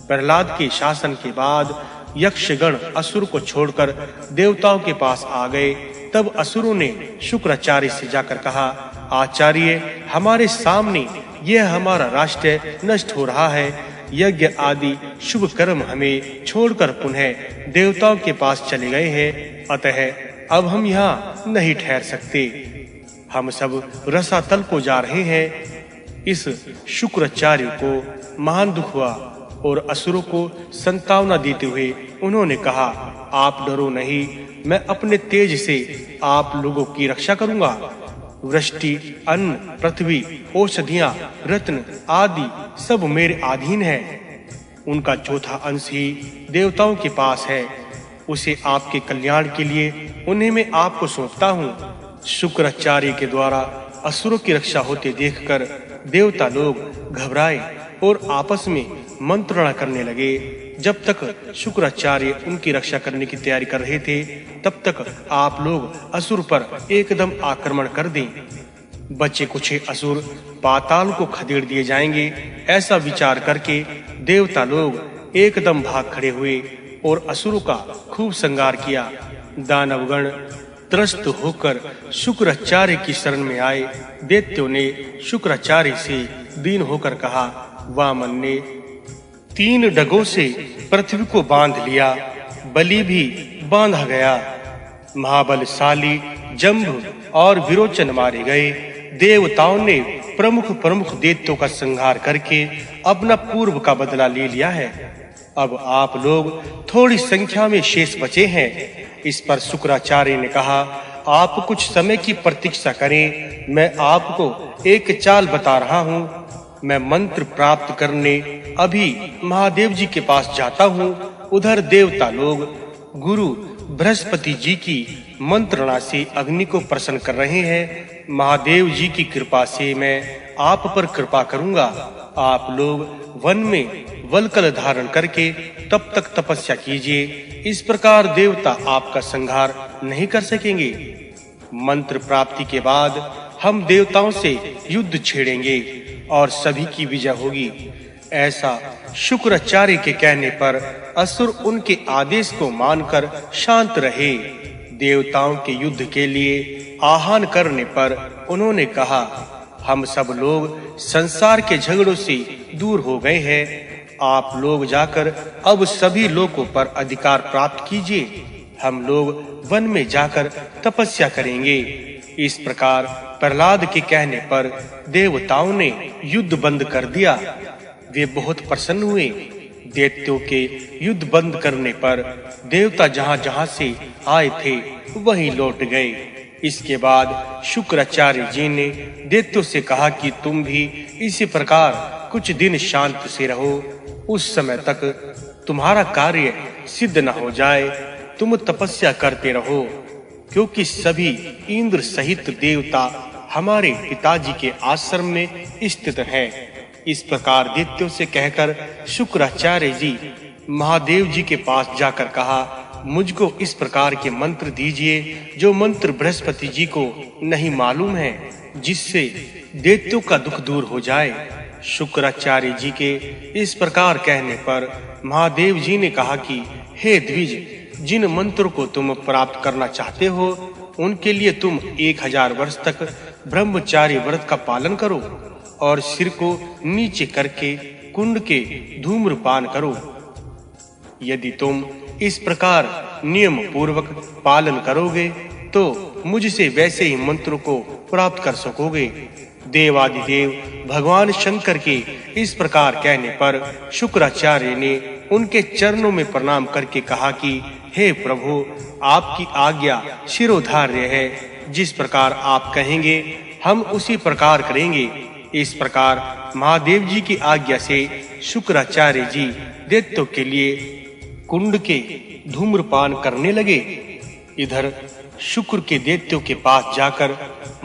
प्रहलाद के शासन के बाद यक्षगण असुर को छोड़कर देवताओं के पास आ गए। तब असुरों ने शुक्राचार्य से जाकर कहा, आचार्य, हमारे सामने यह हमारा राष्ट्र नष्ट हो रहा है। यज्ञ आदि शुभ कर्म हमें छोड़कर पुनः देवताओं के पास चले गए हैं। अतः अब हम यहाँ नहीं ठहर सकते। हम सब रसातल को जा रहे हैं। इस शुक्राचार्य को महान दुख हुआ और असुरों को संतावना देते हुए उन्होंने कहा, आप डरो नहीं, मैं अपने तेज से आप लोगों की रक्षा करूंगा। वृष्टि, अन्न, पृथ्वी, औषधियां, रत्न आदि सब मेरे अधीन है। उनका चौथा अंश ही देवताओं के पास है। उसे आपके कल्याण के लिए उन्हें मैं आपको सौंपता हूँ। शुक्राचार्य के द्वारा असुरों की रक्षा होते देखकर देवता लोग घबराए और आपस में मंत्रणा करने लगे। जब तक शुक्राचार्य उनकी रक्षा करने की तैयारी कर रहे थे, तब तक आप लोग असुर पर एकदम आक्रमण कर दें। बचे कुछ असुर पाताल को खदेड़ दिए जाएंगे। ऐसा विचार करके देवता लोग एकदम भाग खड़े हुए और असुरों का खूब संहार किया। दानवगण त्रस्त होकर शुक्राचार्य की शरण में आए। दैत्यों ने शुक्राचार्य से दीन होकर कहा, वामन ने 3 डगों से पृथ्वी को बांध लिया, बलि भी बांधा गया। महाबलशाली जंभ और विरोचन मारे गए। देवताओं ने प्रमुख दैत्यों का संहार करके अपना पूर्व का बदला ले लिया है। अब आप लोग थोड़ी संख्या में शेष बचे हैं। इस पर शुक्राचार्य ने कहा, आप कुछ समय की प्रतीक्षा करें, मैं आपको एक चाल बता रहा हूँ। मैं मंत्र प्राप्त करने अभी महादेव जी के पास जाता हूँ। उधर देवता लोग गुरु बृहस्पति जी की मंत्रणा से अग्नि को प्रसन्न कर रहे हैं। महादेव जी की कृपा से मैं आप पर कृपा करूंगा। आप लोग वन में वलकल धारण करके तब तक तपस्या कीजिए। इस प्रकार देवता आपका संहार नहीं कर सकेंगे। मंत्र प्राप्ति के बाद हम देवताओं से युद्ध छेड़ेंगे और सभी की विजय होगी। ऐसा शुक्राचार्य के कहने पर असुर उनके आदेश को मानकर शांत रहे। देवताओं के युद्ध के लिए आह्वान करने पर उन्होंने कहा, हम सब लोग संसार के झगड़ों से दूर हो गए हैं। आप लोग जाकर अब सभी लोगों पर अधिकार प्राप्त कीजिए। हम लोग वन में जाकर तपस्या करेंगे। इस प्रकार प्रहलाद के कहने पर देवताओं ने युद्ध बंद कर दिया। वे बहुत प्रसन्न हुए। दैत्यों के युद्ध बंद करने पर देवता जहां से आए थे वहीं लौट गए। इसके बाद शुक्राचार्य जी ने दैत्यों से कहा कि तुम भी इसी प्रकार कुछ दिन शांत से रहो। उस समय तक तुम्हारा कार्य सिद्ध न हो जाए, तुम तपस्या करते रहो, क्योंकि सभी इंद्र सहित देवता हमारे पिताजी के आश्रम में स्थित हैं। इस प्रकार दैत्यों से कहकर शुक्राचार्य जी महादेव जी के पास जाकर कहा, मुझको इस प्रकार के मंत्र दीजिए जो मंत्र बृहस्पति जी को नहीं मालूम है, जिससे दैत्यों का दुख दूर हो जाए। शुक्राचार्य जी के इस प्रकार कहने पर महादेव जी ने कहा कि हे द्विज, जिन मंत्रों को तुम प्राप्त करना चाहते हो उनके लिए तुम 1000 वर्ष तक ब्रह्मचार्य व्रत का पालन करो और सिर को नीचे करके कुंड के धूम्रपान करो। यदि तुम इस प्रकार नियम पूर्वक पालन करोगे तो मुझसे वैसे ही मंत्रों को प्राप्त कर सकोगे। देवादिदेव भगवान शंकर के इस प्रकार कहने पर शुक्राचार्य ने उनके चरणों में प्रणाम करके कहा कि हे प्रभु, आपकी आज्ञा शिरोधार्य है। जिस प्रकार आप कहेंगे हम उसी प्रकार करेंगे। इस प्रकार महादेव जी की आज्ञा से शुक्राचार्य जी दैत्यों के लिए कुंड के धूम्रपान करने लगे। इधर शुक्र के दैत्यों के पास जाकर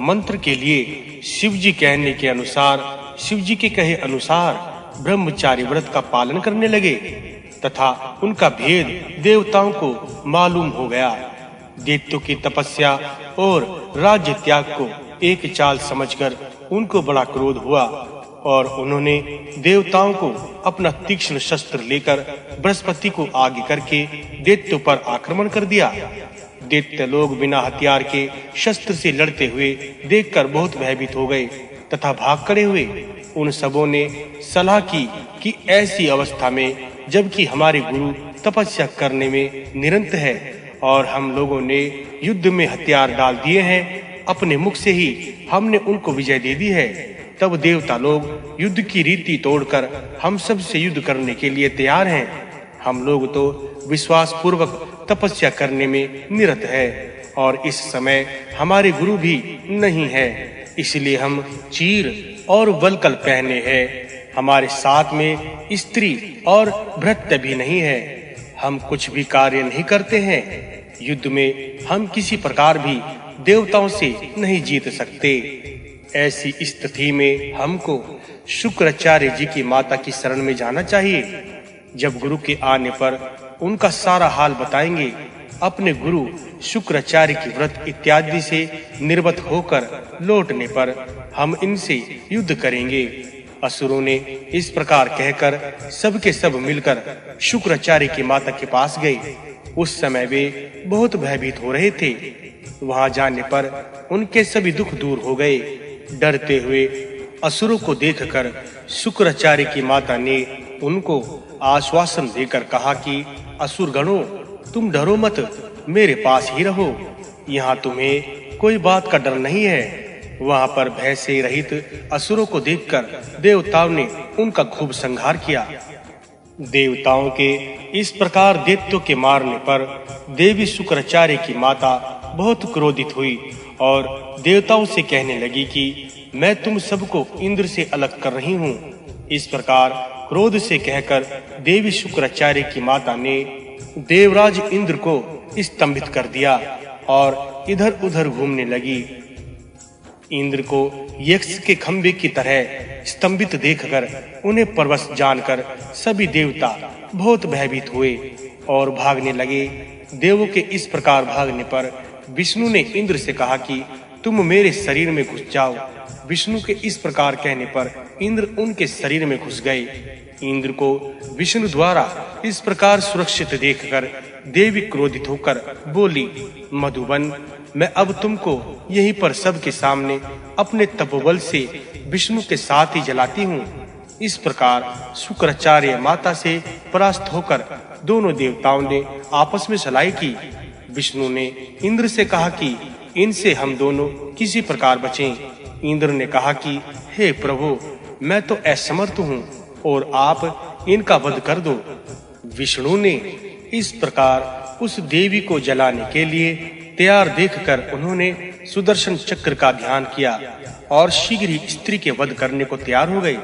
मंत्र के लिए शिव जी कहने के अनुसार, शिव जी के कहे अनुसार ब्रह्मचार्य व्रत का पालन करने लगे तथा उनका भेद देवताओं को मालूम हो गया। दैत्यों की तपस्या और राज्य त्याग को एक चाल समझकर उनको बड़ा क्रोध हुआ। और उन्होंने देवताओं को अपना तीक्ष्ण शस्त्र लेकर बृहस्पति को आगे करके दैत्यों पर आक्रमण कर दिया। दैत्य लोग बिना हथियार के शस्त्र से लड़ते हुए देखकर बहुत भयभीत हो गए तथा भाग खड़े हुए। उन सबों ने सलाह की कि ऐसी अवस्था में जबकि हमारे गुरु तपस्या करने में निरंतर है और हम लोगों ने युद्ध में हथियार डाल दिए हैं, अपने मुख से ही हमने उनको विजय दे दी है, तब देवता लोग युद्ध की रीति तोड़कर हम सब से युद्ध करने के लिए तैयार हैं। हम लोग तो विश्वास पूर्वक तपस्या करने में निरत है और इस समय हमारे गुरु भी नहीं है, इसलिए हम चीर और वल्कल पहने हैं। हमारे साथ में स्त्री और भृत्य भी नहीं है। हम कुछ भी कार्य नहीं करते हैं। युद्ध में हम किसी प्रकार भी देवताओं से नहीं जीत सकते। ऐसी स्थिति में हमको शुक्राचार्य जी की माता की शरण में जाना चाहिए। जब गुरु के आने पर उनका सारा हाल बताएंगे। अपने गुरु शुक्राचार्य की व्रत इत्यादि से निर्वत होकर लौटने पर हम इनसे युद्ध करेंगे। असुरों ने इस प्रकार कहकर सबके सब मिलकर शुक्राचार्य की माता के पास गए। उस समय वे बहुत भयभीत हो रहे थे। वहां जाने पर उनके सभी दुख दूर हो गए। डरते हुए असुरों को देखकर शुक्राचार्य की माता ने उनको आश्वासन देकर कहा कि असुर गणों, तुम डरो मत, मेरे पास ही रहो। यहाँ तुम्हें कोई बात का डर नहीं है। वहां पर भय से रहित असुरों को देखकर देवताओं ने उनका खूब संहार किया। देवताओं के इस प्रकार दैत्यों के मारने पर देवी शुक्राचार्य की माता बहुत क्रोधित हुई और देवताओं से कहने लगी कि मैं तुम सबको इंद्र से अलग कर रही हूँ। इस प्रकार क्रोध से कहकर देवी शुक्राचार्य की माता ने देवराज इंद्र को स्तंभित कर दिया और इधर-उधर घूमने लगी। इंद्र को यक्ष के खंभे की तरह स्तंभित देखकर उन्हें परवश जानकर सभी देवता बहुत भयभीत हुए और भागने लगे। देवों के इस प्रकार भागने पर विष्णु ने इंद्र से कहा कि तुम मेरे शरीर में घुस जाओ। विष्णु के इस प्रकार कहने पर इंद्र उनके शरीर में घुस गए। इंद्र को विष्णु द्वारा इस प्रकार सुरक्षित देखकर देवी क्रोधित होकर बोली, मधुबन, मैं अब तुमको यहीं पर सबके सामने अपने तपोबल से विष्णु के साथ ही जलाती हूँ। इस प्रकार शुक्राचार्य माता से परास्त होकर दोनों देवताओं ने आपस में सलाई की। विष्णु ने इंद्र से कहा कि इनसे हम दोनों किसी प्रकार बचें। इंद्र ने कहा कि हे प्रभु, मैं तो असमर्थ हूँ और आप इनका वध कर दो। विष्णु ने इस प्रकार उस देवी को जलाने के लिए तैयार देखकर उन्होंने सुदर्शन चक्र का ध्यान किया और शीघ्र ही स्त्री के वध करने को तैयार हो गए।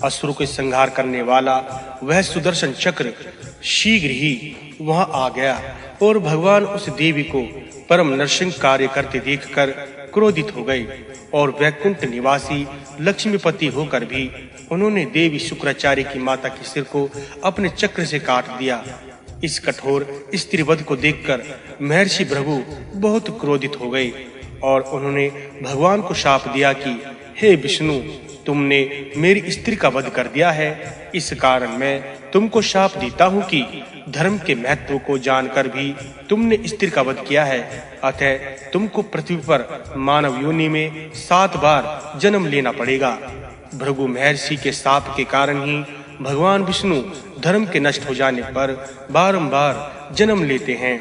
असुरों के संहार करने वाला वह सुदर्शन चक्र शीघ्र ही वहां आ गया और भगवान उस देवी को परम नरसिंह कार्य करते देखकर क्रोधित हो गए और वैकुंठ निवासी लक्ष्मीपति होकर भी उन्होंने देवी शुक्राचार्य की माता के सिर को अपने चक्र से काट दिया। इस कठोर स्त्री वध को देखकर महर्षि भृगु बहुत क्रोधित हो गए और उन्होंने भगवान को शाप दिया कि हे विष्णु, तुमने मेरी स्त्री का वध कर दिया है। इस कारण मैं तुमको शाप देता हूँ कि धर्म के महत्व को जानकर भी तुमने स्त्री का वध किया है। अतः तुमको पृथ्वी पर मानव योनि में 7 बार जन्म लेना पड़ेगा। भृगु महर्षि के शाप के कारण ही भगवान विष्णु धर्म के नष्ट हो जाने पर बारंबार जन्म लेते हैं।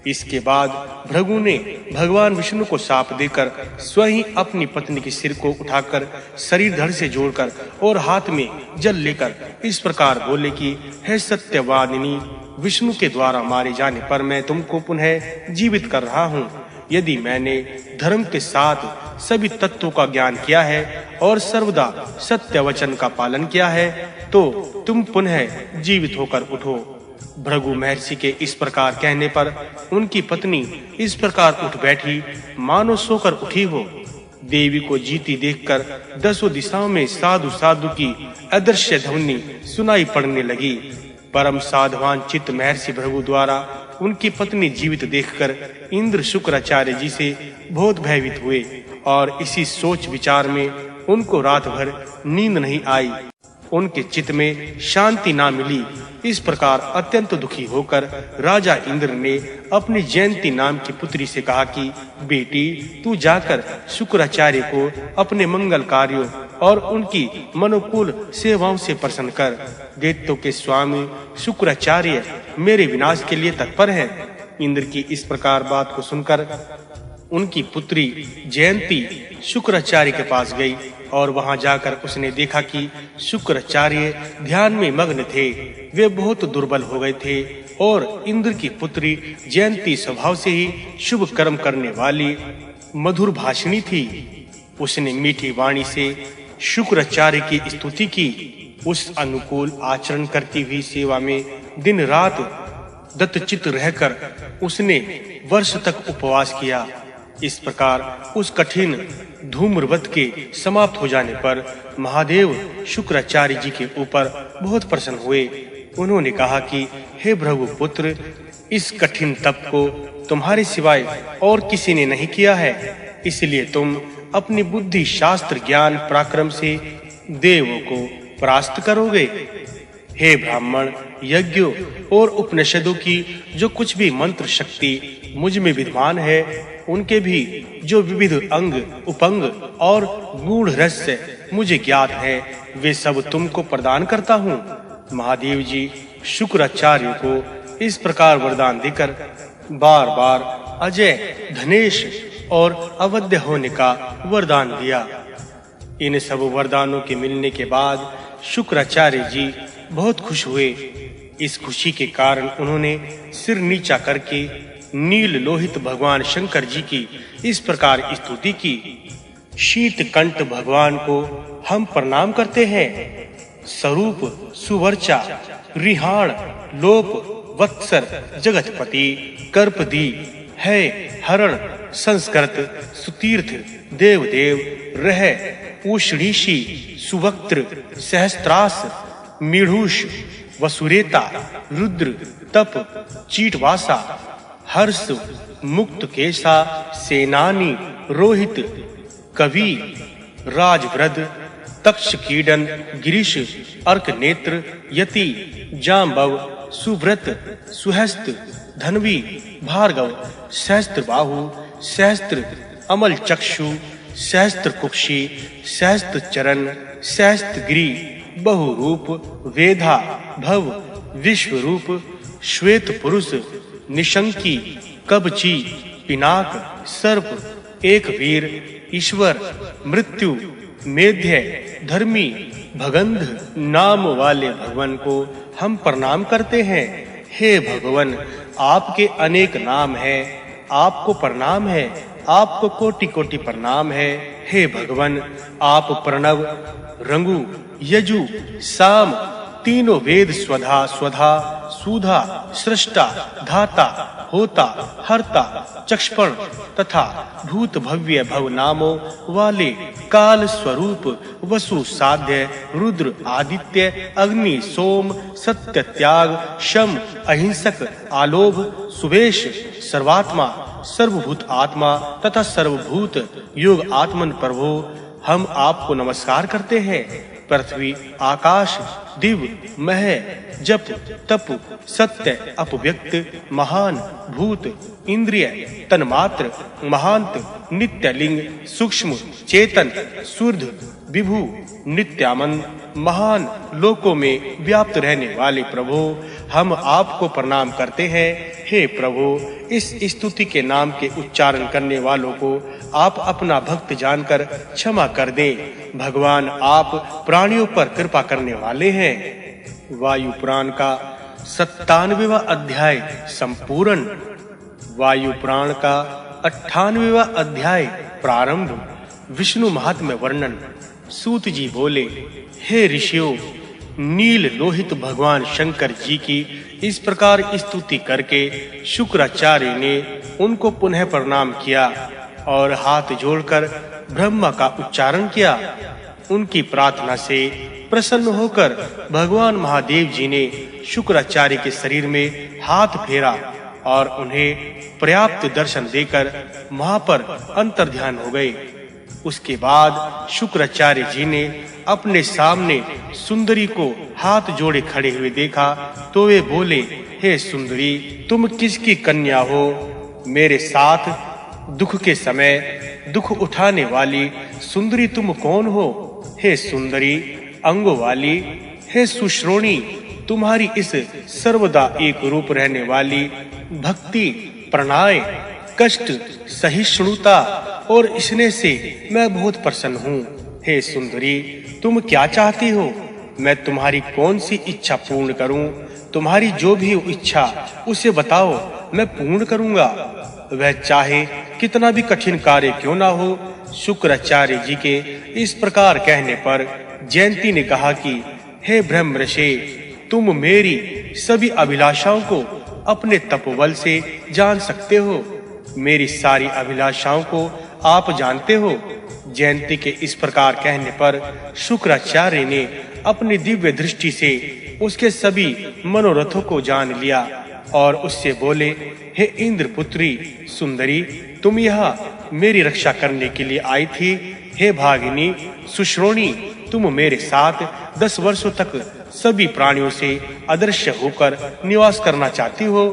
इसके बाद भृगु ने भगवान विष्णु को शाप देकर स्वयं अपनी पत्नी के सिर को उठाकर शरीर धड़ से जोड़कर और हाथ में जल लेकर इस प्रकार बोले कि हे सत्यवादिनी, विष्णु के द्वारा मारे जाने पर मैं तुमको पुनः जीवित कर रहा हूँ। यदि मैंने धर्म के साथ सभी तत्वों का ज्ञान किया है और सर्वदा सत्य वचन का पालन किया है, तो तुम पुनः जीवित होकर उठो। भृगु महर्षि के इस प्रकार कहने पर उनकी पत्नी इस प्रकार उठ बैठी मानो सोकर उठी हो। देवी को जीती देखकर 10 दिशाओं में साधु साधु की अदृश्य ध्वनि सुनाई पड़ने लगी। परम साधवान चित्त महर्षि भृगु द्वारा उनकी पत्नी जीवित देखकर इंद्र शुक्राचार्य जी से बहुत भयभीत हुए और इसी सोच विचार में उनको रात भर नींद नहीं आई। उनके चित्त में शांति ना मिली। इस प्रकार अत्यंत दुखी होकर राजा इंद्र ने अपनी जयंती नाम की पुत्री से कहा कि बेटी, तू जाकर शुक्राचार्य को अपने मंगल कार्यों और उनकी मनोकूल सेवाओं से प्रसन्न कर। दैत्यों के स्वामी शुक्राचार्य मेरे विनाश के लिए तत्पर है। इंद्र की इस प्रकार बात को सुनकर उनकी पुत्री जयंती शुक्राचार्य के पास गई और वहां जाकर उसने देखा कि शुक्राचार्य ध्यान में मग्न थे। वे बहुत दुर्बल हो गए थे और इंद्र की पुत्री जयंती स्वभाव से ही शुभ कर्म करने वाली मधुर भाषिणी थी। उसने मीठी वाणी से शुक्राचार्य की स्तुति की। उस अनुकूल आचरण करती हुई सेवा में दिन रात दत्तचित्त रहकर उसने वर्ष तक उपवास किया। इस प्रकार उस कठिन धूम्रव्रत के समाप्त हो जाने पर महादेव शुक्राचार्य जी के ऊपर बहुत प्रसन्न हुए। उन्होंने कहा कि हे प्रभु पुत्र, इस कठिन तप को तुम्हारे सिवाय और किसी ने नहीं किया है, इसलिए तुम अपनी बुद्धि, शास्त्र, ज्ञान, पराक्रम से देवों को परास्त करोगे। हे ब्राह्मण, यज्ञों और उपनिषदों की जो कुछ भी मंत्र शक्ति मुझ में विद्यमान है, उनके भी जो विविध अंग, उपंग और गूढ़ रहस्य मुझे ज्ञात है, वे सब तुमको प्रदान करता हूँ। महादेव जी शुक्राचार्य को इस प्रकार वरदान देकर बार-बार अजय, धनेश और अवध्य होने का वरदान दिया। इन सब वरदानों के मिलने के बाद शुक्राचार्य जी बहुत खुश हुए। इस खुशी के कारण उन्होंने सिर नीचा करके नील लोहित भगवान शंकर जी की इस प्रकार स्तुति की। शीतकंठ भगवान को हम प्रणाम करते हैं। स्वरूप, सुवर्चा, रिहाण, लोप, वत्सर, जगतपति, कर्पदी, है, हरण, संस्कृत, सुतीर्थ, देवदेव, रह, उषणीषी, सुवक्त्र, सहस्त्रास, मीढूष, वसुरेता, रुद्र, तप, चीटवासा, हर्ष, मुक्तकेशा, सेनानी, रोहित, कवि, राजवृद, तक्षकीडन, गिरीश, अर्कनेत्र, यति, जांबव, सुव्रत, सुहस्त, धनवी, भार्गव, सहस्त्रबाहु, सहस्त्र, अमल चक्षु, सहस्त्र कुक्षी, सहस्त्र चरण, सहस्त्रगिरी, बहुरूप, वेधा, भव, विश्वरूप, श्वेत पुरुष, निशंकी, कवची, पिनाक, सर्प, एक वीर, ईश्वर, मृत्यु, मेध्य, धर्मी, भगंध नाम वाले भगवान को हम प्रणाम करते हैं। हे भगवान, आपके अनेक नाम हैं, आपको प्रणाम है, आपको कोटि-कोटि प्रणाम है। हे भगवान, आप प्रणव, रंगु, यजु, साम, तीनों वेद, स्वधा, स्वधा, सुधा, सृष्टा, धाता, होता, हर्ता, चक्षपण तथा भूत भव्य भव नामों वाले काल स्वरूप, वसु, साध्य, रुद्र, आदित्य, अग्नि, सोम, सत्य, त्याग, शम, अहिंसक, आलोभ, सुवेश, सर्वात्मा, सर्वभूत आत्मा तथा सर्वभूत योग आत्मन प्रभु, हम आपको नमस्कार करते हैं। पृथ्वी, आकाश, दिव, मह, जप, तप, सत्य, अपव्यक्त, महान, भूत, इंद्रिय, तन्मात्र, महांत, नित्यलिंग, सूक्ष्म, चेतन, शुद्ध, विभु, नित्यानंद, महान लोकों में व्याप्त रहने वाले प्रभु, हम आपको प्रणाम करते हैं। हे प्रभु, इस स्तुति के नाम के उच्चारण करने वालों को आप अपना भक्त जानकर क्षमा कर दें। भगवान, आप प्राणियों पर कृपा करने वाले हैं। वायु पुराण का 97वां अध्याय संपूर्ण। वायु पुराण का 98वां अध्याय प्रारंभ। विष्णु महात्म्य वर्णन। सूत जी बोले, हे ऋषियों, नील लोहित भगवान शंकर जी की इस प्रकार स्तुति करके शुक्राचार्य ने उनको पुनः प्रणाम किया और हाथ जोड़कर ब्रह्मा का उच्चारण किया। उनकी प्रार्थना से प्रसन्न होकर भगवान महादेव जी ने शुक्राचार्य के शरीर में हाथ फेरा और उन्हें पर्याप्त दर्शन देकर वहां पर अंतर्ध्यान हो गए। उसके बाद शुक्राचार्य जी ने अपने सामने सुंदरी को हाथ जोड़े खड़े हुए देखा तो वे बोले, हे सुंदरी, तुम किसकी कन्या हो? मेरे साथ दुख के समय दुख उठाने वाली सुंदरी तुम कौन हो? हे सुंदरी अंगों वाली, हे सुश्रोणी, तुम्हारी इस सर्वदा एक रूप रहने वाली भक्ति, प्रणय, कष्ट, सहिष्णुता और स्नेह से मैं बहुत प्रसन्न हूँ। हे सुंदरी, तुम क्या चाहती हो? मैं तुम्हारी कौन सी इच्छा पूर्ण करूं? तुम्हारी जो भी इच्छा उसे बताओ, मैं पूर्ण करूंगा। वह चाहे कितना भी कठिन कार्य क्यों ना हो। शुक्राचार्य जी के इस प्रकार कहने पर जयंती ने कहा कि हे ब्रह्मर्षि, तुम मेरी सभी अभिलाषाओं को अपने तपोबल से जान सकते हो। मेरी सारी अभिलाषाओं को आप जानते हो। जयंती के इस प्रकार कहने पर शुक्राचार्य ने अपनी दिव्य दृष्टि से उसके सभी मनोरथों को जान लिया और उससे बोले, हे इंद्र पुत्री सुंदरी, तुम यहाँ मेरी रक्षा करने के लिए आई थी। हे भागिनी सुश्रोणी, तुम मेरे साथ 10 वर्षों तक सभी प्राणियों से अदृश्य होकर निवास करना चाहती हो।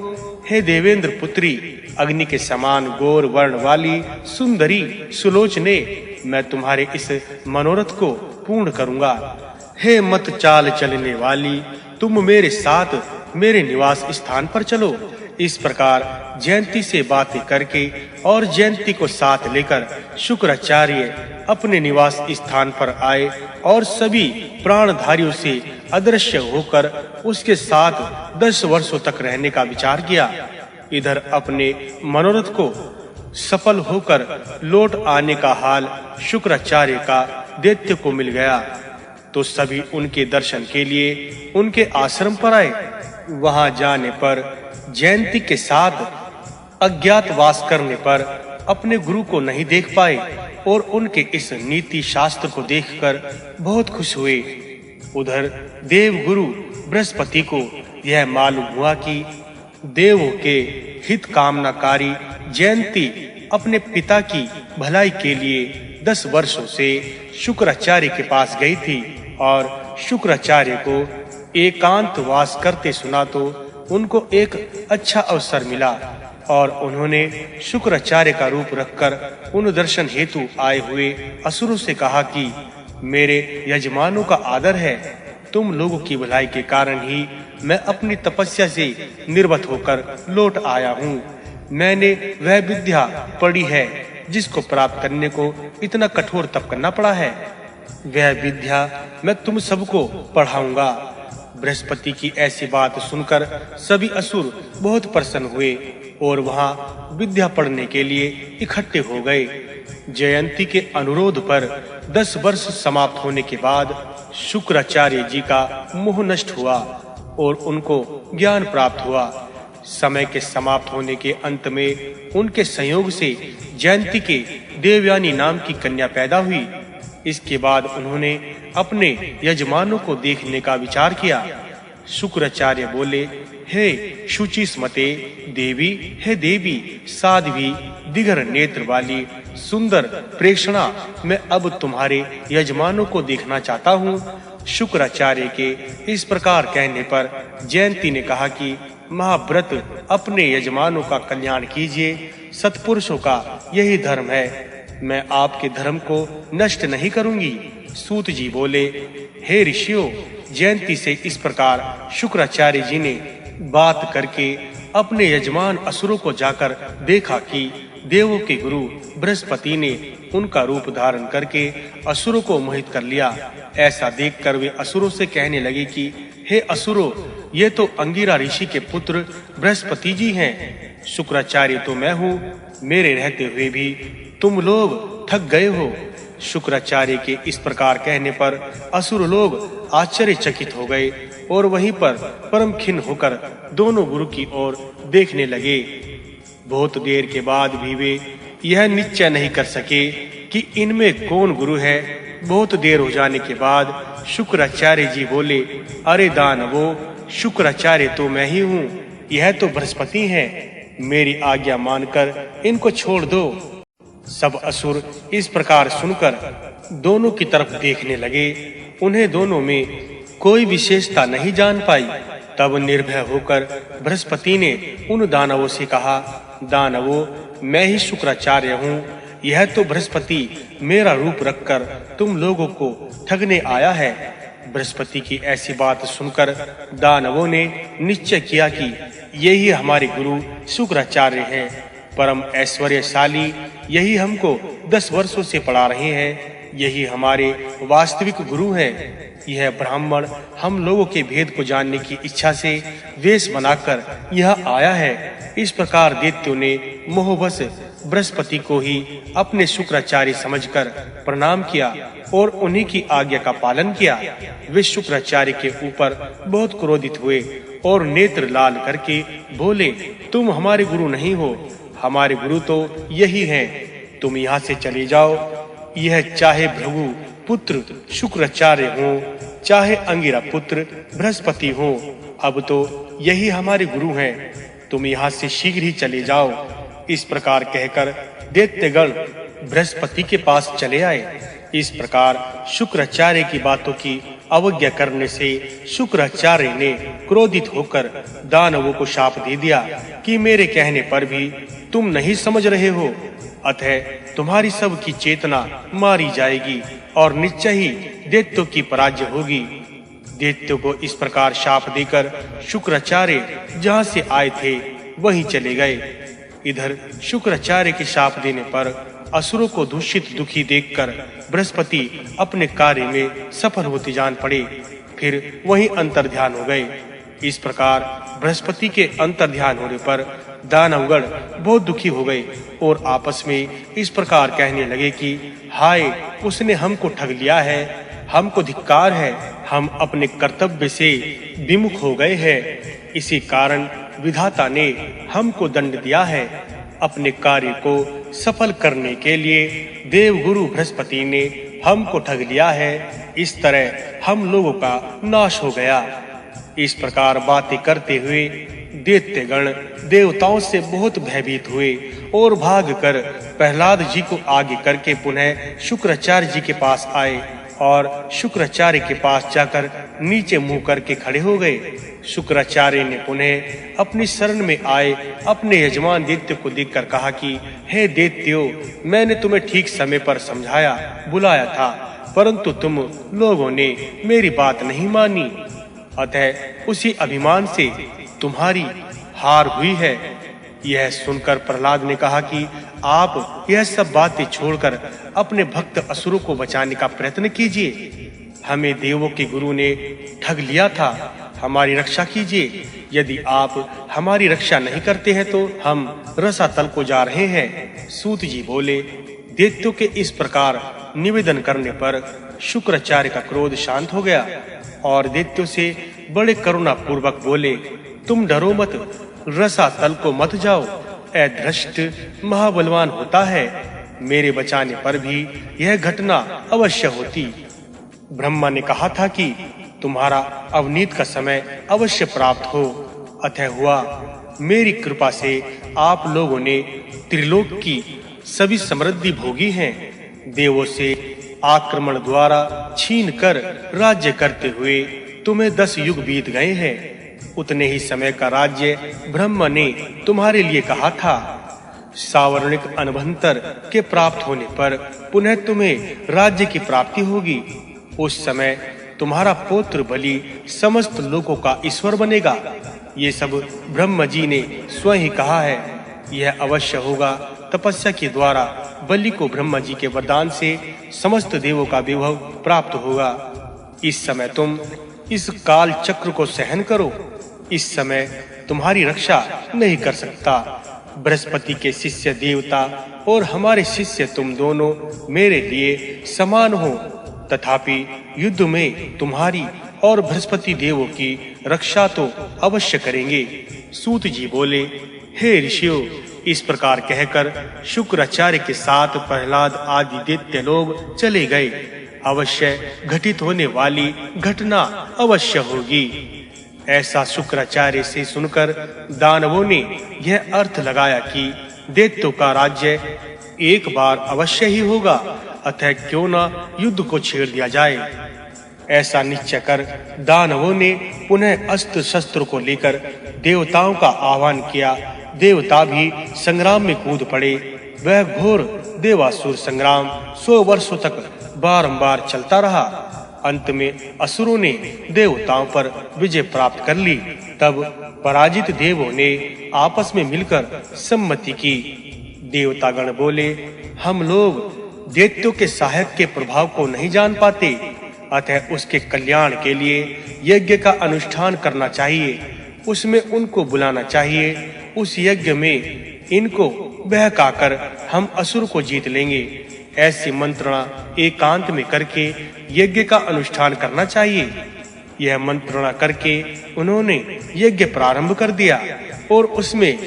हे देवेंद्र पुत्री, अग्नि के समान गौर वर्ण वाली सुंदरी सुलोचने, मैं तुम्हारे इस मनोरथ को पूर्ण करूंगा। हे मत चाल चलने वाली, तुम मेरे साथ मेरे निवास स्थान पर चलो। इस प्रकार जयंती से बातें करके और जयंती को साथ लेकर शुक्राचार्य अपने निवास स्थान पर आए और सभी प्राणधारियों से अदृश्य होकर उसके साथ 10 वर्षों तक रहने का विचार किया। इधर अपने मनोरथ को सफल होकर लौट आने का हाल शुक्राचार्य का दैत्य को मिल गया तो सभी उनके दर्शन के लिए उनके आश्रम पर आए। वहां जाने पर जयंती के साथ अज्ञातवास करने पर अपने गुरु को नहीं देख पाए और उनके इस नीति शास्त्र को देखकर बहुत खुश हुए। उधर देव गुरु बृहस्पति को यह मालूम हुआ कि देवों के हित कामनाकारी जयंती अपने पिता की भलाई के लिए 10 वर्षों से शुक्राचार्य के पास गई थी और शुक्राचार्य को एकांतवास करते सुना तो उनको एक अच्छा अवसर मिला और उन्होंने शुक्राचार्य का रूप रखकर उन दर्शन हेतु आए हुए असुरों से कहा कि मेरे यजमानों का आदर है। तुम लोगों की भलाई के कारण ही मैं अपनी तपस्या से निर्वत होकर लौट आया हूँ। मैंने वह विद्या पढ़ी है जिसको प्राप्त करने को इतना कठोर तप करना पड़ा है। वह विद्या मैं तुम सबको पढ़ाऊंगा। बृहस्पति की ऐसी बात सुनकर सभी असुर बहुत प्रसन्न हुए और वहां विद्या पढ़ने के लिए इकट्ठे हो गए। जयंती के अनुरोध पर 10 वर्ष समाप्त होने के बाद शुक्राचार्य जी का मोह नष्ट हुआ और उनको ज्ञान प्राप्त हुआ। समय के समाप्त होने के अंत में उनके संयोग से जयंती के देवयानी नाम की कन्या पैदा हुई। इसके बाद उन्होंने अपने यजमानों को देखने का विचार किया। शुक्राचार्य बोले, हे शुचिस्मते देवी, हे देवी साध्वी दिगर नेत्र वाली सुंदर प्रेक्षणा, मैं अब तुम्हारे यजमानों को देखना चाहता हूँ। शुक्राचार्य के इस प्रकार कहने पर जयंती ने कहा कि महाव्रत अपने यजमानों का कल्याण कीजिए, सत्पुरुषों का यही धर्म है। मैं आपके धर्म को नष्ट नहीं करूंगी। सूत जी बोले, हे ऋषियों, जयंती से इस प्रकार शुक्राचार्य जी ने बात करके अपने यजमान असुरों को जाकर देखा कि देवों के गुरु बृहस्पति ने उनका रूप धारण करके असुरों को मोहित कर लिया। ऐसा देखकर वे असुरों से कहने लगे कि हे असुरों, ये तो अंगिरा ऋषि के पुत्र बृहस्पति जी हैं। शुक्राचार्य तो मैं हूँ, मेरे रहते हुए भी तुम लोग थक गए हो। शुक्राचार्य के इस प्रकार कहने पर असुर लोग आश्चर्यचकित हो गए और वहीं पर परम खिन्न होकर दोनों गुरु की ओर देखने लगे। बहुत देर के बाद भी वे यह निश्चय नहीं कर सके कि इनमें कौन गुरु है। बहुत देर हो जाने के बाद शुक्राचार्य जी बोले, अरे दानवो, शुक्राचार्य तो मैं ही हूँ, यह तो बृहस्पति हैं। मेरी आज्ञा मानकर इनको छोड़ दो। सब असुर इस प्रकार सुनकर दोनों की तरफ देखने लगे। उन्हें दोनों में कोई विशेषता नहीं जान पाई। तब निर्भय होकर बृहस्पति ने उन दानवों से कहा, दानवों, मैं ही शुक्राचार्य हूँ। यह तो बृहस्पति मेरा रूप रखकर तुम लोगों को ठगने आया है। बृहस्पति की ऐसी बात सुनकर दानवों ने निश्चय किया कि यही हमारे गुरु शुक्राचार्य हैं, परम ऐश्वर्यशाली। यही हमको 10 वर्षों से पढ़ा रहे हैं। यही हमारे वास्तविक गुरु हैं। यह ब्राह्मण हम लोगों के भेद को जानने की इच्छा से वेश बनाकर यह आया है। इस प्रकार दैत्यों ने मोहवश बृहस्पति को ही अपने शुक्राचार्य समझकर प्रणाम किया और उन्हीं की आज्ञा का पालन किया। वे शुक्राचार्य के ऊपर बहुत क्रोधित हुए और नेत्र लाल करके बोले, तुम हमारे गुरु नहीं हो। हमारे गुरु तो यही हैं। तुम यहाँ से चले जाओ। यह चाहे भृगु पुत्र शुक्राचार्य हो, चाहे अंगिरा पुत्र बृहस्पति हो, अब तो यही हमारे गुरु हैं। तुम यहाँ से शीघ्र ही चले जाओ। इस प्रकार कहकर दैत्यगण बृहस्पति के पास चले आए। इस प्रकार शुक्राचार्य की बातों की अवज्ञा करने से शुक्राचार्य ने क्रोधित होकर दानवों को शाप दे दिया कि मेरे कहने पर भी तुम नहीं समझ रहे हो, अतः तुम्हारी सब की चेतना मारी जाएगी और निश्चय ही दैत्यों की पराजय होगी। दैत्यों को इस प्रकार शाप देकर शुक्राचार्य जहाँ से आए थे वहीं चले गए। इधर शुक्राचार्य के शाप देने पर असुरों को दूषित दुखी देखकर बृहस्पति अपने कार्य में सफल होते जान पड़े। फिर वहीं अंतर्ध्यान हो गए। इस प्रकार बृहस्पति के अंतर्ध्यान होने पर दानवगण बहुत दुखी हो गए और आपस में इस प्रकार कहने लगे कि हाय, उसने हमको ठग लिया है, हमको धिक्कार है, हम अपने कर्तव्य से विमुख हो गए हैं। इसी कारण विधाता ने हमको दंड दिया है। अपने कार्य को सफल करने के लिए देवगुरु बृहस्पति ने हमको ठग लिया है। इस तरह हम लोगों का नाश हो गया। इस प्रकार बातें करते हुए दैत्यगण देवताओं से बहुत भयभीत हुए और भागकर प्रहलाद जी को आगे करके पुनः शुक्राचार्य जी के पास आए और शुक्राचार्य के पास जाकर नीचे मुंह करके खड़े हो गए। शुक्राचार्य ने पुनः अपनी शरण में आए अपने यजमान दैत्य को देखकर कहा कि हे दैत्यो, मैंने तुम्हें ठीक समय पर समझाया बुलाया था, परंतु तुम लोगों ने मेरी बात नहीं मानी। अतः उसी अभिमान से तुम्हारी हार हुई है। यह सुनकर प्रहलाद ने कहा कि आप यह सब बातें छोड़कर अपने भक्त असुरों को बचाने का प्रयत्न कीजिए। हमें देवों के गुरु ने ठग लिया था, हमारी रक्षा कीजिए। यदि आप हमारी रक्षा नहीं करते हैं तो हम रसातल को जा रहे हैं। सूत जी बोले, दैत्यों के इस प्रकार निवेदन करने पर शुक्राचार्य का क्रोध शांत हो गया और दैत्यों से बड़े करुणा पूर्वक बोले, तुम डरो मत, रसातल को मत जाओ। ऐ धृष्ट महाबलवान होता है, मेरे बचाने पर भी यह घटना अवश्य होती। ब्रह्मा ने कहा था कि तुम्हारा अवनीत का समय अवश्य प्राप्त हो, अतः हुआ। मेरी कृपा से आप लोगों ने त्रिलोक की सभी समृद्धि भोगी हैं। देवों से आक्रमण द्वारा छीन कर राज्य करते हुए तुम्हें 10 युग बीत गए हैं। उतने ही समय का राज्य ब्रह्मा ने तुम्हारे लिए कहा था। सावर्णिक अनवंतर के प्राप्त होने पर पुनः तुम्हें राज्य की प्राप्ति होगी। उस समय तुम्हारा पौत्र बलि समस्त लोकों का ईश्वर बनेगा। ये सब ब्रह्मा जी ने स्वयं ही कहा है। यह अवश्य होगा। तपस्या के द्वारा बलि को ब्रह्मा जी के वरदान से समस्त देवों का विभव प्राप्त होगा। इस समय तुम इस काल चक्र को सहन करो। इस समय तुम्हारी रक्षा नहीं कर सकता। बृहस्पति के शिष्य देवता और हमारे शिष्य तुम दोनों मेरे लिए समान हो, तथापि युद्ध में तुम्हारी और बृहस्पति देवों की रक्षा तो अवश्य करेंगे। सूत जी बोले, हे ऋषियों, इस प्रकार कहकर शुक्राचार्य के साथ प्रहलाद आदि दैत्य लोग चले गए। अवश्य घटित होने वाली घटना अवश्य होगी। ऐसा शुक्राचार्य से सुनकर दानवों ने यह अर्थ लगाया कि दैत्यों का राज्य एक बार अवश्य ही होगा, अतः क्यों न युद्ध को छेड़ दिया जाए। ऐसा निश्चय कर दानवों ने पुनः अस्त्र शस्त्र को लेकर देवताओं का आह्वान किया। देवता भी संग्राम में कूद पड़े। वह घोर देवासुर संग्राम 100 वर्षों तक बारंबार चलता रहा। अंत में असुरों ने देवताओं पर विजय प्राप्त कर ली। तब पराजित देवों ने आपस में मिलकर सम्मति की। देवतागण बोले, हम लोग दैत्यों के सहायक के प्रभाव को नहीं जान पाते, अतः उसके कल्याण के लिए यज्ञ का अनुष्ठान करना चाहिए। उसमें उनको बुलाना चाहिए। उस यज्ञ में इनको बहकाकर हम असुर को जीत लेंगे। ऐसी मंत्रणा एकांत में करके यज्ञ का अनुष्ठान करना चाहिए। यह मंत्रणा करके उन्होंने यज्ञ प्रारंभ कर दिया और उसमें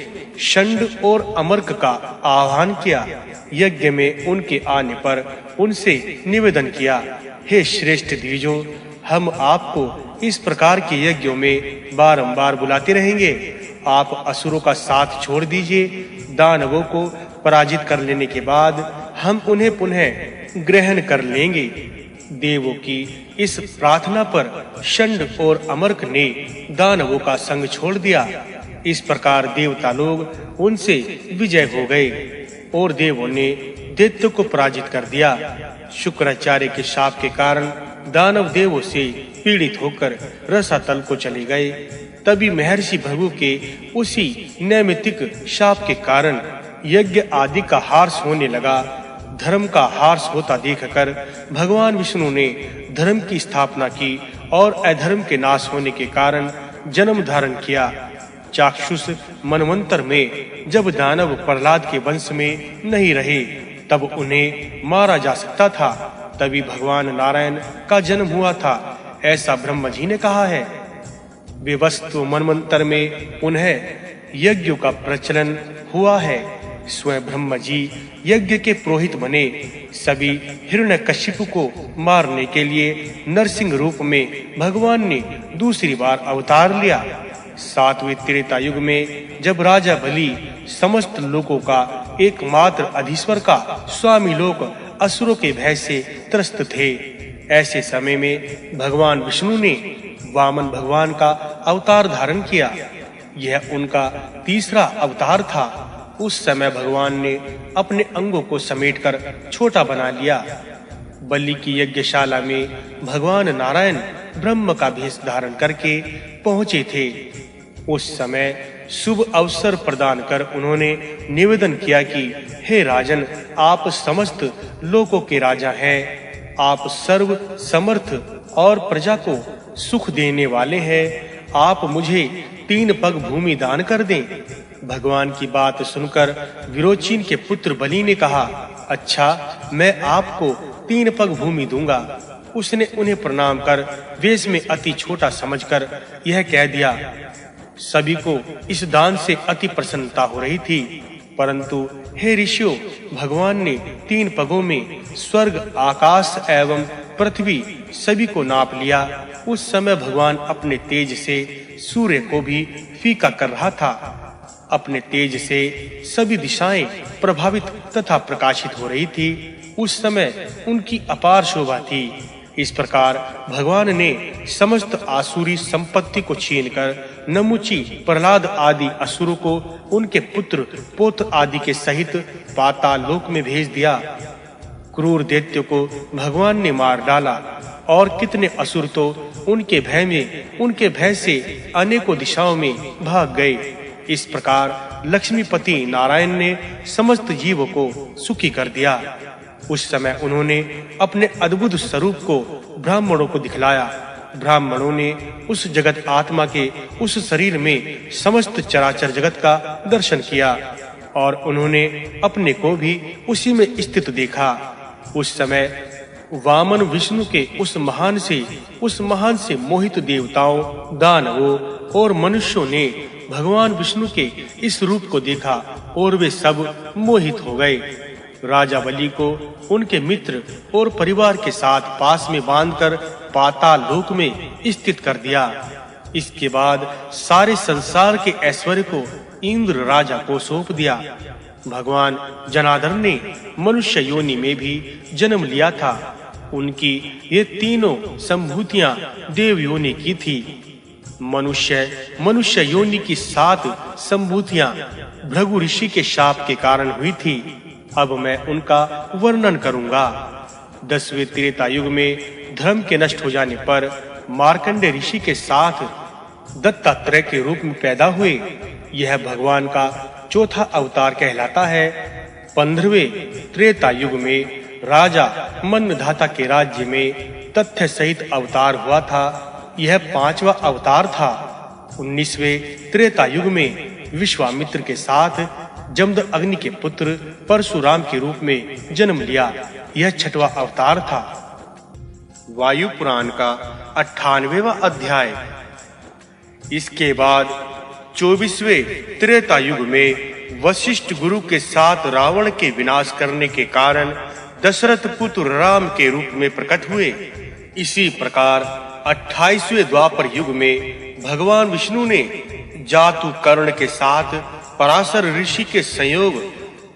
षंड और अमर्क का आह्वान किया। यज्ञ में उनके आने पर उनसे निवेदन किया, हे श्रेष्ठ द्विजों, हम आपको इस प्रकार के यज्ञों में बारंबार बुलाते रहेंगे। आप असुरों का साथ छोड़ दीजिए। दानवों को पराजित कर लेने के बाद हम उन्हें पुनः ग्रहण कर लेंगे। देवों की इस प्रार्थना पर षंड और अमर्क ने दानवों का संग छोड़ दिया। इस प्रकार देवता लोग उनसे विजय हो गए और देवों ने दैत्यों को पराजित कर दिया। शुक्राचार्य के शाप के कारण दानव देवों से पीड़ित होकर रसातल को चले गए। तभी महर्षि भृगु के उसी नैमित्तिक शाप के कारण यज्ञ आदि का हार्स होने लगा। धर्म का हार्स होता देखकर भगवान विष्णु ने धर्म की स्थापना की और अधर्म के नाश होने के कारण जन्म धारण किया। चाक्षुष मनवंतर में जब दानव प्रहलाद के वंश में नहीं रहे, तब उन्हें मारा जा सकता था। तभी भगवान नारायण का जन्म हुआ था, ऐसा ब्रह्म जी ने कहा है। वे वस्तु मनवंतर में उन्हें यज्ञों का प्रचलन हुआ है। स्वयं ब्रह्म जी यज्ञ के पुरोहित बने। सभी हिरण्यकशिपु को मारने के लिए नरसिंह रूप में भगवान ने दूसरी बार अवतार लिया। 7वें त्रेता युग में जब राजा बलि समस्त लोकों का एकमात्र अधीश्वर का स्वामी लोक असुरों के भय से त्रस्त थे, ऐसे समय में भगवान विष्णु ने वामन भगवान का अवतार धारण किया। यह उनका तीसरा अवतार था। उस समय भगवान ने अपने अंगों को समेटकर छोटा बना लिया। बलि की यज्ञशाला में भगवान नारायण ब्रह्म का भेष धारण करके पहुंचे थे। उस समय शुभ अवसर प्रदान कर उन्होंने निवेदन किया कि हे राजन, आप समस्त लोकों के राजा हैं। आप सर्व समर्थ और प्रजा को सुख देने वाले हैं। आप मुझे 3 पग भूमि दान कर दें। भगवान की बात सुनकर विरोचीन के पुत्र बलि ने कहा, अच्छा, मैं आपको 3 पग भूमि दूंगा। उसने उन्हें प्रणाम कर वेश में अति छोटा समझकर यह कह दिया। सभी को इस दान से अति प्रसन्नता हो रही थी, परंतु हे ऋषियों, भगवान ने 3 पगों में स्वर्ग, आकाश एवं पृथ्वी सभी को नाप लिया। उस समय भगवान अपने तेज से सूर्य को भी फीका कर रहा था। अपने तेज से सभी दिशाएं प्रभावित तथा प्रकाशित हो रही थी। उस समय उनकी अपार शोभा थी। इस प्रकार भगवान ने समस्त आसुरी संपत्ति को छीनकर नमुची, प्रहलाद आदि असुरों को उनके पुत्र पोत आदि के सहित पाताल लोक में भेज दिया। क्रूर दैत्यों को भगवान ने मार डाला और कितने असुर तो उनके भय से अनेकों दिशाओं में भाग गए। इस प्रकार लक्ष्मीपति नारायण ने समस्त जीवों को सुखी कर दिया। उस समय उन्होंने अपने अद्भुत स्वरूप को ब्राह्मणों को दिखलाया। ब्राह्मणों ने उस जगत आत्मा के उस शरीर में समस्त चराचर जगत का दर्शन किया और उन्होंने अपने को भी उसी में स्थित देखा। उस समय वामन विष्णु के उस महान से मोहित देवताओं, दानवों और मनुष्यों ने भगवान विष्णु के इस रूप को देखा और वे सब मोहित हो गए। राजा बलि को उनके मित्र और परिवार के साथ पास में बांधकर पाताल लोक में स्थित कर दिया। इसके बाद सारे संसार के ऐश्वर्य को इंद्र राजा को सौंप दिया। भगवान जनार्दन ने मनुष्य योनि में भी जन्म लिया था। उनकी ये तीनों संभूतियां देव योनि की थी। मनुष्य योनि की 7 संभूतियां भृगु ऋषि के शाप के कारण हुई थी। अब मैं उनका वर्णन करूंगा। 10वें त्रेता युग में धर्म के नष्ट हो जाने पर मार्कंडेय ऋषि के साथ दत्तात्रेय के रूप में पैदा हुए। यह भगवान का चौथा अवतार कहलाता है। 15वें त्रेता युग में राजा मन्नधाता के राज्य में तथ्य सहित अवतार हुआ था। यह 5वां अवतार था। 19वें त्रेता युग में विश्वामित्र के साथ जमद अग्नि के पुत्र परशुराम के रूप में जन्म लिया। यह 6वां अवतार था। वायु पुराण का 98वां अध्याय। इसके बाद 24वें त्रेता युग में वशिष्ठ गुरु के साथ रावण के विनाश करने के कारण दशरथ पुत्र राम के रूप में प्रकट हुए। इसी प्रकार 28वें द्वापर युग में भगवान विष्णु ने जातु कर्ण के साथ पराशर ऋषि के संयोग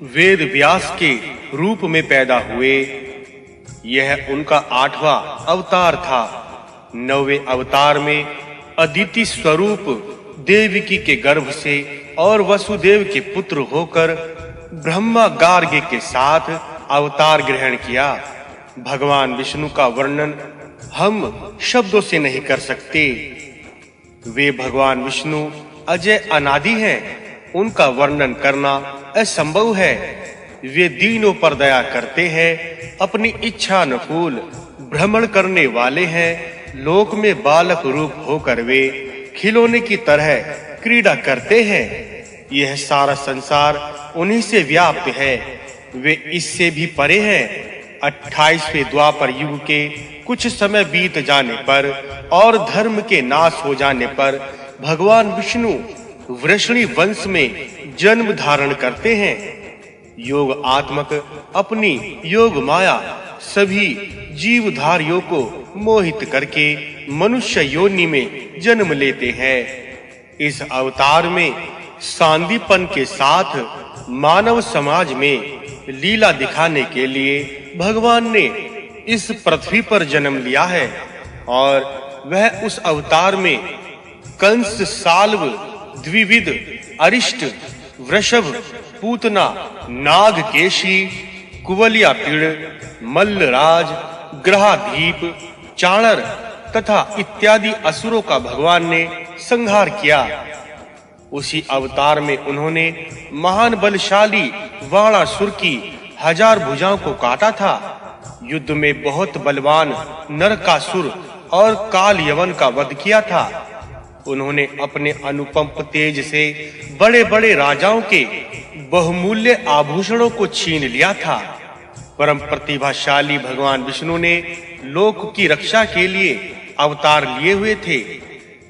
वेद व्यास के रूप में पैदा हुए। यह उनका 8वां अवतार था। 9वें अवतार में अदिति स्वरूप देवकी के गर्भ से और वसुदेव के पुत्र होकर ब्रह्मा गार्ग्य के साथ अवतार ग्रहण किया। भगवान विष्णु का वर्णन हम शब्दों से नहीं कर सकते। वे भगवान विष्णु अजय अनादि हैं। उनका वर्णन करना असंभव है। वे दीनों पर दया करते हैं, अपनी इच्छा अनुकूल भ्रमण करने वाले हैं। लोक में बालक रूप होकर वे खिलौने की तरह क्रीड़ा करते हैं। यह सारा संसार उन्हीं से व्याप्त है। वे इससे भी परे हैं। 28वें द्वापर युग के कुछ समय बीत जाने पर और धर्म के नाश हो जाने पर भगवान विष्णु वृषणी वंश में जन्म धारण करते हैं। योग आत्मक अपनी योग माया सभी जीवधारियों को मोहित करके मनुष्य योनि में जन्म लेते हैं। इस अवतार में सांदीपन के साथ मानव समाज में लीला दिखाने के लिए भगवान ने इस पृथ्वी पर जन्म लिया है। और वह उस अवतार में कंस, साल्व, द्विविद, अरिष्ट, वृषभ, पूतना, नागकेशी, कुवलयापीड़, मल्लराज, ग्रहाधीप, चाणर तथा इत्यादि असुरों का भगवान ने संहार किया। उसी अवतार में उन्होंने महान बलशाली वाणासुर की 1000 भुजाओं को काटा था। युद्ध में बहुत बलवान नरकासुर और काल यवन का वध किया था। उन्होंने अपने अनुपम तेज से बड़े-बड़े राजाओं के बहुमूल्य आभूषणों को छीन लिया था। परम प्रतिभाशाली भगवान विष्णु ने लोक की रक्षा के लिए अवतार लिए हुए थे।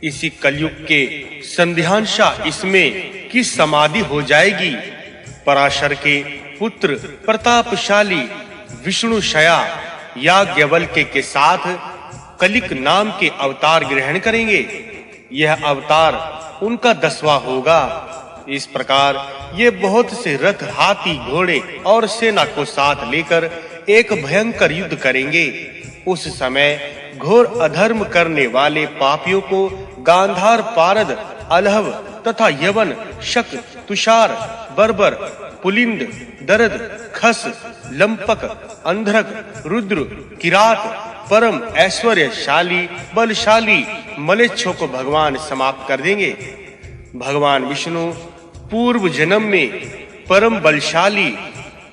इसी कलयुग के संध्यांशा इसमें की समाधि हो जाएगी। पराशर के पुत्र प्रतापशाली विष्णुशया याज्ञवल्क्य के साथ कलिक नाम के अवतार ग्रहण करेंगे। यह अवतार उनका 10वां होगा। इस प्रकार ये बहुत से रथ, हाथी, घोड़े और सेना को साथ लेकर एक भयंकर युद्ध करेंगे। उस समय घोर अधर्म करने वाले पापियों को गांधार, पारद, अलहव तथा यवन, शक, तुषार, बर्बर, पुलिंद, दरद, खस, लंपक, अंधरक, रुद्र, किरात, परम ऐश्वर्यशाली बलशाली मलेच्छों को भगवान समाप्त कर देंगे। भगवान विष्णु पूर्व जन्म में परम बलशाली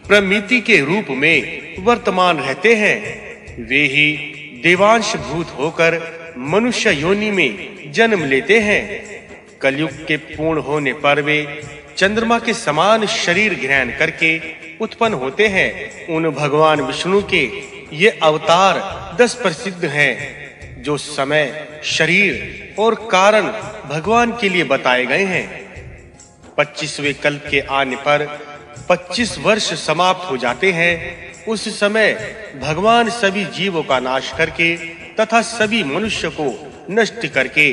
प्रमिति के रूप में वर्तमान रहते हैं। वे ही देवांश भूत होकर मनुष्य योनि में जन्म लेते हैं। कलयुग के पूर्ण होने पर वे चंद्रमा के समान शरीर ग्रहण करके उत्पन्न होते हैं। उन भगवान विष्णु के ये अवतार 10 प्रसिद्ध हैं, जो समय, शरीर और कारण भगवान के लिए बताए गए हैं। 25वें कल्प के आने पर 25 वर्ष समाप्त हो जाते हैं। उस समय भगवान सभी जीवों का नाश करके तथा सभी मनुष्य को नष्ट करके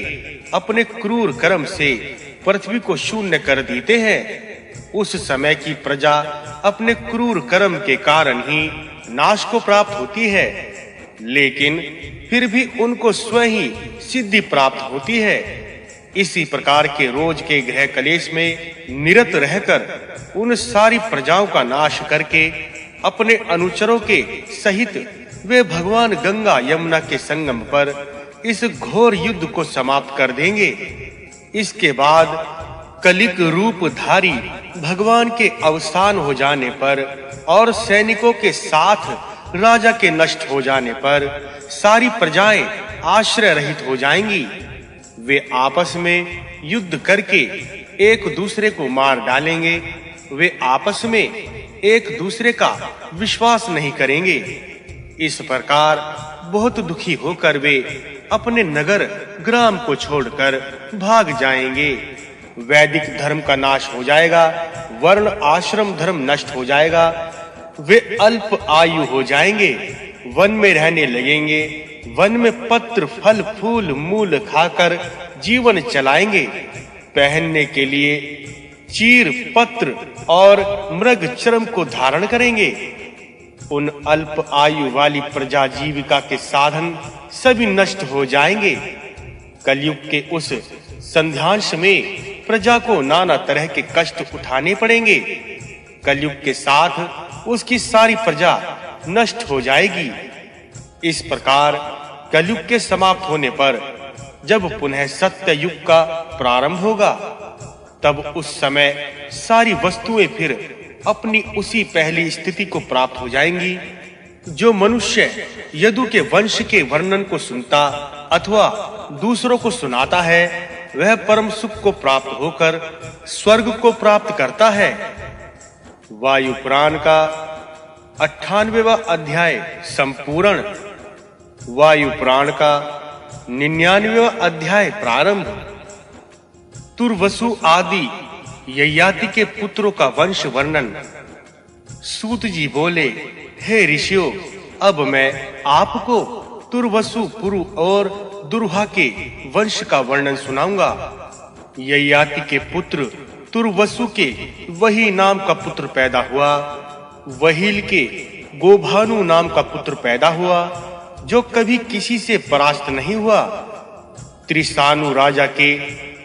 अपने क्रूर कर्म से पृथ्वी को शून्य कर देते हैं। उस समय की प्रजा अपने क्रूर कर्म के कारण ही नाश को प्राप्त होती है, लेकिन फिर भी उनको स्वयं ही सिद्धि प्राप्त होती है। इसी प्रकार के रोज के गृह कलेश में निरत रहकर उन सारी प्रजाओं का नाश करके अपने अनुचरों के सहित वे भगवान गंगा यमुना के संगम पर इस घोर युद्ध को समाप्त कर देंगे। इसके बाद कलिक रूपधारी भगवान के अवसान हो जाने पर और सैनिकों के साथ राजा के नष्ट हो जाने पर सारी प्रजाएं आश्रय रहित हो जाएंगी। वे आपस में युद्ध करके एक दूसरे को मार डालेंगे। वे आपस में एक दूसरे का विश्वास नहीं करेंगे। इस प्रकार बहुत दुखी होकर वे अपने नगर ग्राम को छोड़कर भाग जाएंगे। वैदिक धर्म का नाश हो जाएगा, वर्ण आश्रम धर्म नष्ट हो जाएगा। वे अल्प आयु हो जाएंगे, वन में रहने लगेंगे, वन में पत्र फल फूल मूल खाकर जीवन चलाएंगे। पहनने के लिए चीर पत्र और मृग चर्म को धारण करेंगे। उन अल्प आयु वाली प्रजा जीविका के साधन सभी नष्ट हो जाएंगे। कलयुग के उस संध्यांश में प्रजा को नाना तरह के कष्ट उठाने पड़ेंगे। कलयुग के साथ उसकी सारी प्रजा नष्ट हो जाएगी। इस प्रकार कलयुग के समाप्त होने पर जब पुनः सत्य युग का प्रारंभ होगा, तब उस समय सारी वस्तुएं फिर अपनी उसी पहली स्थिति को प्राप्त हो जाएंगी। जो मनुष्य यदु के वंश के वर्णन को सुनता अथवा दूसरों को सुनाता है, वह परम सुख को प्राप्त होकर स्वर्ग को प्राप्त करता है। वायु पुराण का 98वां अध्याय संपूर्ण। वायु पुराण का 99वां अध्याय प्रारंभ। तुर्वसु आदि ययाति के पुत्रों का वंश वर्णन। सूत जी बोले, हे ऋषियों, अब मैं आपको तुर्वसु पुरु और दुर्हा के वंश का वर्णन सुनाऊंगा। ययाति के पुत्र तुर्वसु के वही नाम का पुत्र पैदा हुआ। वहील के गोभानु नाम का पुत्र पैदा हुआ, जो कभी किसी से परास्त नहीं हुआ। त्रिसानु राजा के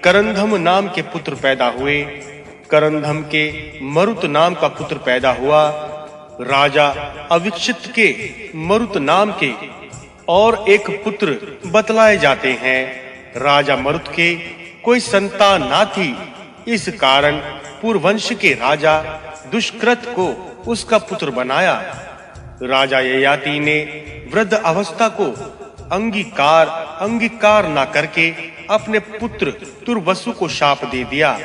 करंधम नाम के पुत्र पैदा हुए। करंधम के मरुत नाम का पुत्र पैदा हुआ। राजा अविक्षित के मरुत नाम के और एक पुत्र बतलाए जाते हैं। राजा मरुत के कोई संतान ना थी, इस कारण पूर्ववंश के राजा दुष्कृत को उसका पुत्र बनाया। राजा ययाति ने वृद्ध अवस्था को अंगीकार ना करके अपने पुत्र तुर्वसु को शाप दे दिया,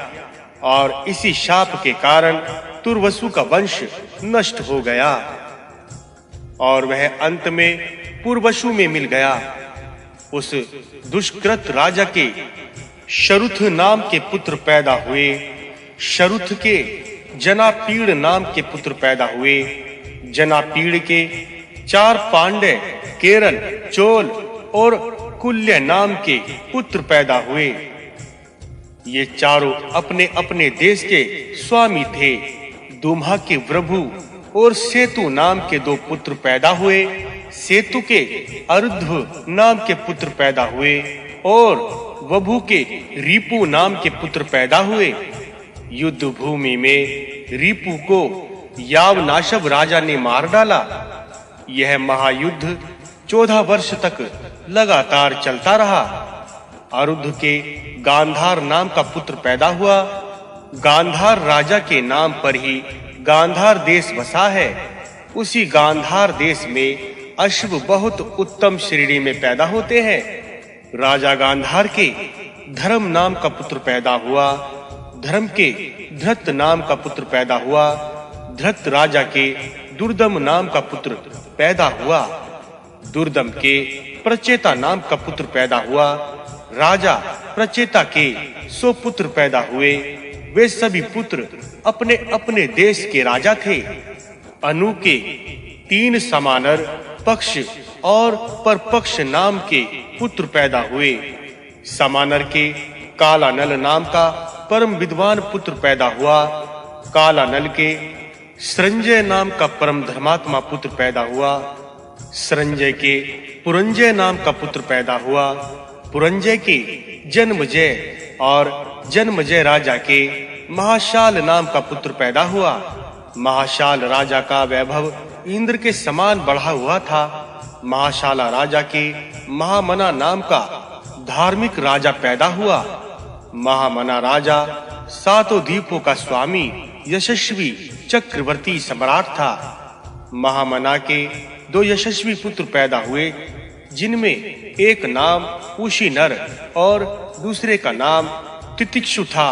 और इसी शाप के कारण तुर्वसु का वंश नष्ट हो गया और वह अंत में पुर्वसु में मिल गया। उस दुष्कृत राजा के शरुथ नाम के पुत्र पैदा हुए। शरुथ के जनापीड़ नाम के पुत्र पैदा हुए। जनापीड़ के 4 पांड्य, केरल, चोल और कुल्य नाम के पुत्र पैदा हुए। ये चारों अपने अपने देश के स्वामी थे। दुम्हा के वृभु और सेतु नाम के 2 पुत्र पैदा हुए। सेतु के अर्ध्व नाम के पुत्र पैदा हुए और वभु के रिपु नाम के पुत्र पैदा हुए। युद्ध भूमि में रिपु को यावनाशव राजा ने मार डाला। यह महायुद्ध 14 वर्ष तक लगातार चलता रहा। अरुद्ध के गांधार नाम का पुत्र पैदा हुआ। गांधार राजा के नाम पर ही गांधार देश बसा है। उसी गांधार देश में अश्व बहुत उत्तम श्रेणी में पैदा होते हैं। राजा गांधार के धर्म नाम का पुत्र पैदा हुआ। धर्म के धृत नाम का पुत्र पैदा हुआ। धृत राजा के दुर्दम नाम का पुत्र पैदा हुआ। दुर्दम के प्रचेता नाम का पुत्र पैदा हुआ। राजा प्रचेता के 100 पुत्र पैदा हुए। वे सभी पुत्र अपने अपने देश के राजा थे। अनु के 3 समानर, पक्ष और परपक्ष नाम के पुत्र पैदा हुए। समानर के कालानल नाम का परम विद्वान पुत्र पैदा हुआ। कालानल के संजय नाम का परम धर्मात्मा पुत्र पैदा हुआ। संजय के पुरंजय नाम का पुत्र पैदा हुआ। पुरंजय के जन्मजय और जन्मजय राजा के महाशाल नाम का पुत्र पैदा हुआ। महाशाल राजा का वैभव इंद्र के समान बढ़ा हुआ था। महाशाला राजा के महामना नाम का धार्मिक राजा पैदा हुआ। महामना राजा सातों द्वीपों का स्वामी यशस्वी चक्रवर्ती सम्राट था। महामना के 2 यशस्वी पुत्र पैदा हुए, जिनमें एक नाम उशीनर और दूसरे का नाम तितिक्षु था।